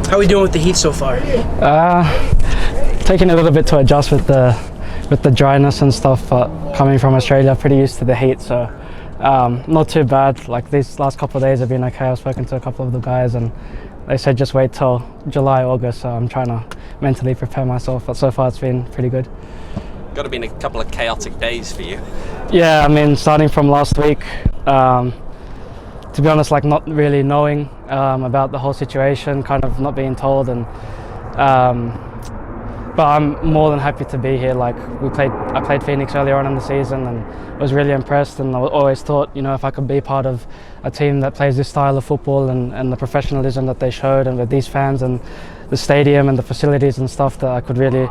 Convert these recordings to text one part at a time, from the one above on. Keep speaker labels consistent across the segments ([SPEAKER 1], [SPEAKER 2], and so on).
[SPEAKER 1] How are we doing with the heat so far?
[SPEAKER 2] Taking a little bit to adjust with the dryness and stuff, but coming from Australia, pretty used to the heat, so not too bad. Like these last couple of days have been okay. I've spoken to a couple of the guys and they said just wait till July, August, so I'm trying to mentally prepare myself, but so far it's been pretty good.
[SPEAKER 3] Got to be a couple of chaotic days for you.
[SPEAKER 2] Yeah, I mean, starting from last week, to be honest, like not really knowing about the whole situation, kind of not being told, and but I'm more than happy to be here. Like I played Phoenix earlier on in the season and was really impressed, and I always thought, you know, if I could be part of a team that plays this style of football and the professionalism that they showed, and with these fans and the stadium and the facilities and stuff, that I could really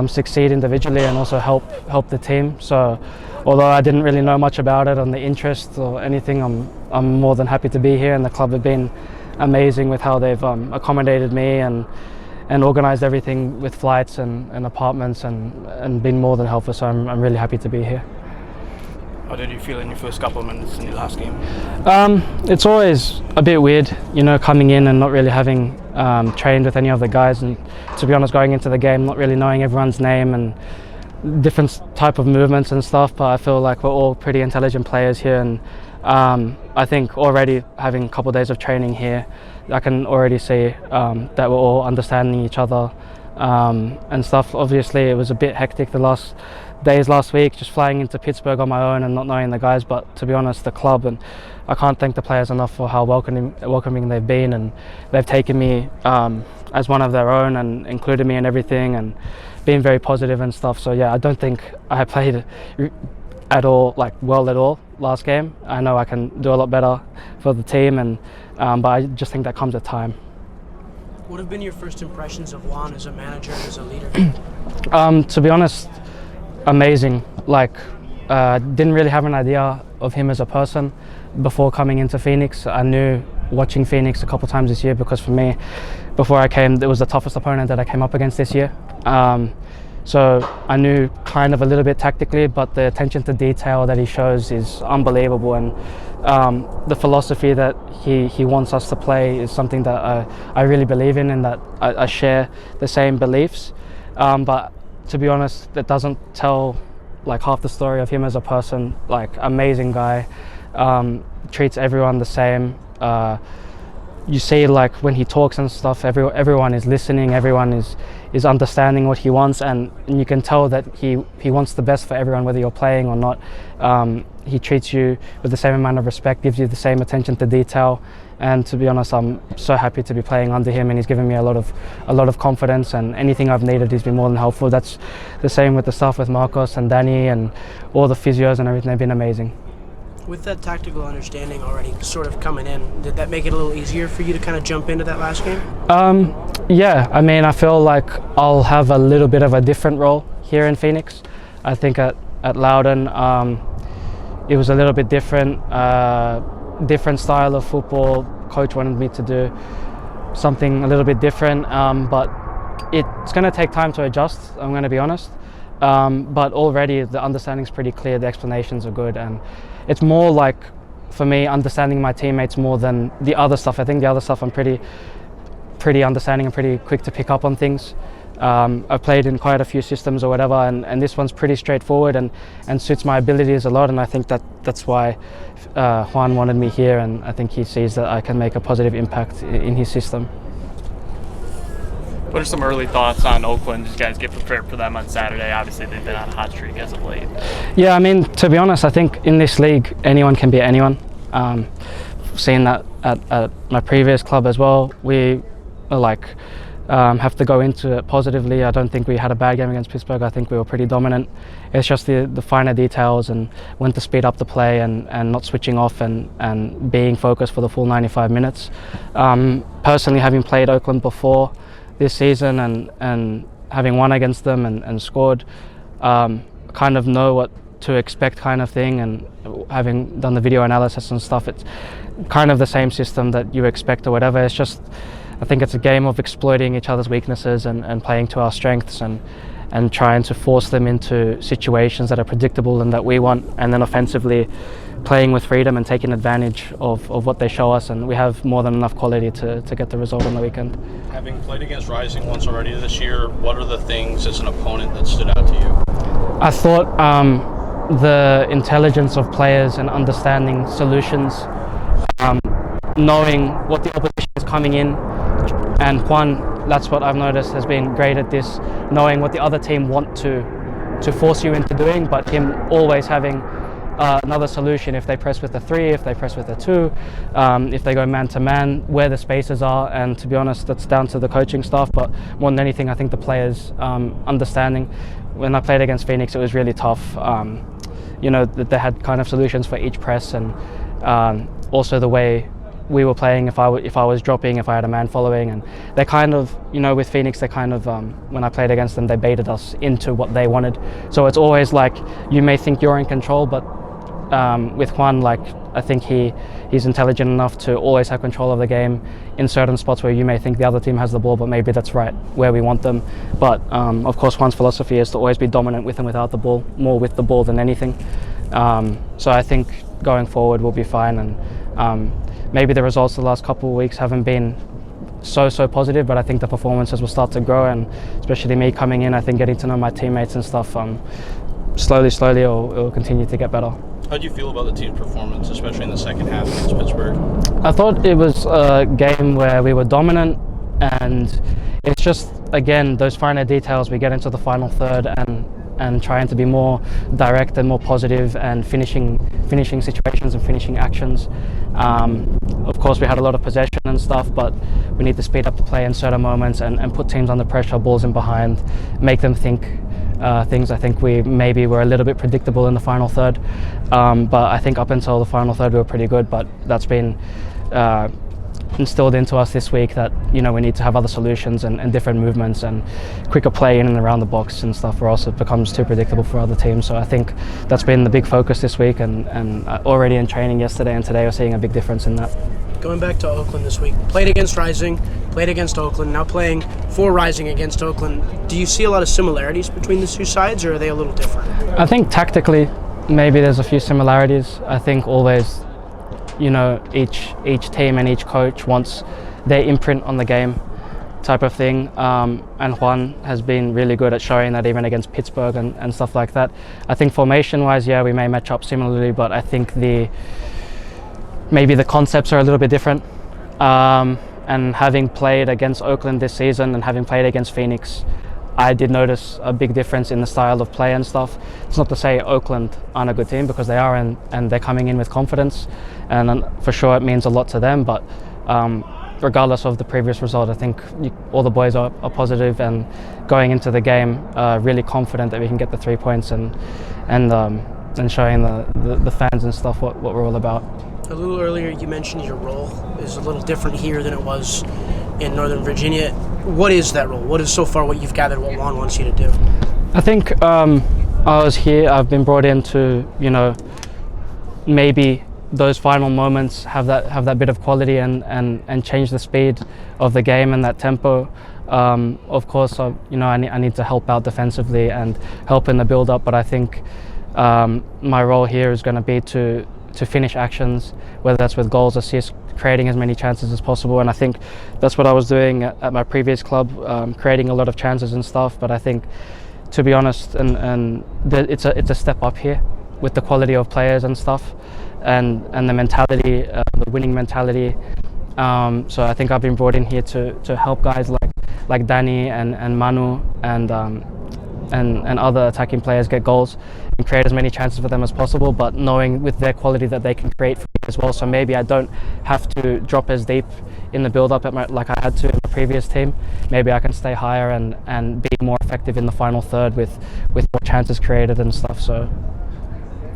[SPEAKER 2] succeed individually and also help the team. So although I didn't really know much about it, on the interest or anything, I'm more than happy to be here, and the club have been amazing with how they've accommodated me and organised everything with flights and apartments and been more than helpful. So I'm really happy to be here.
[SPEAKER 1] How did you feel in your first couple of minutes in your last game?
[SPEAKER 2] It's always a bit weird, you know, coming in and not really having trained with any of the guys, and to be honest, going into the game not really knowing everyone's name and different type of movements and stuff. But I feel like we're all pretty intelligent players here, and I think already having a couple of days of training here, I can already see that we're all understanding each other and stuff. Obviously it was a bit hectic the last days last week, just flying into Pittsburgh on my own and not knowing the guys, but to be honest, the club, and I can't thank the players enough for how welcoming they've been, and they've taken me as one of their own and included me in everything and been very positive and stuff. So yeah, I don't think I played at all last game. I know I can do a lot better for the team, and but I just think that comes with time.
[SPEAKER 1] What have been your first impressions of Juan as a manager and as a leader?
[SPEAKER 2] To be honest, amazing. Like didn't really have an idea of him as a person before coming into Phoenix. I knew watching Phoenix a couple times this year, because for me, before I came, it was the toughest opponent that I came up against this year. So I knew kind of a little bit tactically, but the attention to detail that he shows is unbelievable, and the philosophy that he wants us to play is something that I really believe in, and that I share the same beliefs. But to be honest, that doesn't tell like half the story of him as a person. Like, amazing guy, treats everyone the same. You see, like when he talks and stuff, everyone is listening, everyone is understanding what he wants, and you can tell that he wants the best for everyone, whether you're playing or not. He treats you with the same amount of respect, gives you the same attention to detail, and to be honest, I'm so happy to be playing under him, and he's given me a lot of confidence, and anything I've needed, he's been more than helpful. That's the same with the stuff with Marcos and Danny and all the physios and everything. They've been amazing.
[SPEAKER 1] With that tactical understanding already sort of coming in, did that make it a little easier for you to kind of jump into that last game?
[SPEAKER 2] Yeah, I mean, I feel like I'll have a little bit of a different role here in Phoenix. I think at Loudon, it was a little bit different style of football. Coach wanted me to do something a little bit different, but it's going to take time to adjust, I'm going to be honest. But already the understanding's pretty clear, the explanations are good, and it's more like, for me, understanding my teammates more than the other stuff. I think the other stuff I'm pretty understanding and pretty quick to pick up on things. I've played in quite a few systems or whatever, and this one's pretty straightforward and suits my abilities a lot, and I think that's why Juan wanted me here, and I think he sees that I can make a positive impact in his system.
[SPEAKER 4] What are some early thoughts on Oakland as you guys get prepared for them on Saturday? Obviously, they've been on a hot streak as of late. Yeah,
[SPEAKER 2] I mean, to be honest, I think in this league, anyone can beat anyone. Seeing that at my previous club as well, we have to go into it positively. I don't think we had a bad game against Pittsburgh. I think we were pretty dominant. It's just the finer details and when to speed up the play and not switching off and being focused for the full 95 minutes. Personally, having played Oakland before this season and having won against them and scored, kind of know what to expect kind of thing, and having done the video analysis and stuff, it's kind of the same system that you expect or whatever. It's just, I think it's a game of exploiting each other's weaknesses and playing to our strengths, and and trying to force them into situations that are predictable and that we want, and then offensively playing with freedom and taking advantage of what they show us, and we have more than enough quality to get the result on the weekend.
[SPEAKER 5] Having played against Rising once already this year, what are the things as an opponent that stood out to you?
[SPEAKER 2] I thought the intelligence of players and understanding solutions, knowing what the opposition is coming in, and Juan, that's what I've noticed, has been great at this, knowing what the other team want to force you into doing, but him always having another solution if they press with a 3, if they press with a 2, if they go man-to-man, where the spaces are. And to be honest, that's down to the coaching staff, but more than anything, I think the players understanding. When I played against Phoenix, it was really tough. That they had kind of solutions for each press, and also the way we were playing, if I was dropping, if I had a man following, and they kind of, with Phoenix, they kind of, when I played against them, they baited us into what they wanted. So it's always like, you may think you're in control, but with Juan, I think he's intelligent enough to always have control of the game in certain spots where you may think the other team has the ball, but maybe that's right where we want them. But of course, Juan's philosophy is to always be dominant with and without the ball, more with the ball than anything. So I think going forward we'll be fine, and maybe the results the last couple of weeks haven't been so positive, but I think the performances will start to grow, and especially me coming in, I think getting to know my teammates and stuff, slowly it'll continue to get better.
[SPEAKER 5] How do you feel about the team's performance, especially in the second half against Pittsburgh?
[SPEAKER 2] I thought it was a game where we were dominant, and it's just, again, those finer details. We get into the final third and trying to be more direct and more positive, and finishing situations and finishing actions. Of course, we had a lot of possession and stuff, but we need to speed up the play in certain moments and put teams under pressure, balls in behind, make them think things. I think we maybe were a little bit predictable in the final third, but I think up until the final third we were pretty good, but that's been instilled into us this week that we need to have other solutions and different movements and quicker play in and around the box and stuff, or else it becomes too predictable for other teams. So I think that's been the big focus this week, and already in training yesterday and today we're seeing a big difference in that.
[SPEAKER 1] Going back to Oakland this week, played against Rising, played against Oakland, now playing for Rising against Oakland. Do you see a lot of similarities between the two sides, or are they a little different?
[SPEAKER 2] I think tactically maybe there's a few similarities. I think always, each team and each coach wants their imprint on the game type of thing, and Juan has been really good at showing that even against Pittsburgh and stuff like that. I think formation-wise, we may match up similarly, but I think maybe the concepts are a little bit different. And having played against Oakland this season and having played against Phoenix, I did notice a big difference in the style of play and stuff. It's not to say Oakland aren't a good team, because they are, and they're coming in with confidence, and for sure it means a lot to them, but regardless of the previous result, I think all the boys are positive and going into the game really confident that we can get the 3 points and showing the fans and stuff what we're all about.
[SPEAKER 1] A little earlier you mentioned your role is a little different here than it was in Northern Virginia. What is that role? What is so far what you've gathered, what Juan wants you to do?
[SPEAKER 2] I think I was here, I've been brought in to, maybe those final moments have that bit of quality and change the speed of the game and that tempo. Of course, I need to help out defensively and help in the build-up, but I think my role here is going to be to finish actions, whether that's with goals, assists, creating as many chances as possible. And I think that's what I was doing at my previous club, creating a lot of chances and stuff. But I think, to be honest, it's a step up here with the quality of players and stuff, and the mentality, the winning mentality. So I think I've been brought in here to help guys like Danny and Manu and other attacking players get goals and create as many chances for them as possible, but knowing with their quality that they can create for me as well. So maybe I don't have to drop as deep in the build-up like I had to in the previous team. Maybe I can stay higher and be more effective in the final third with more chances created and stuff. So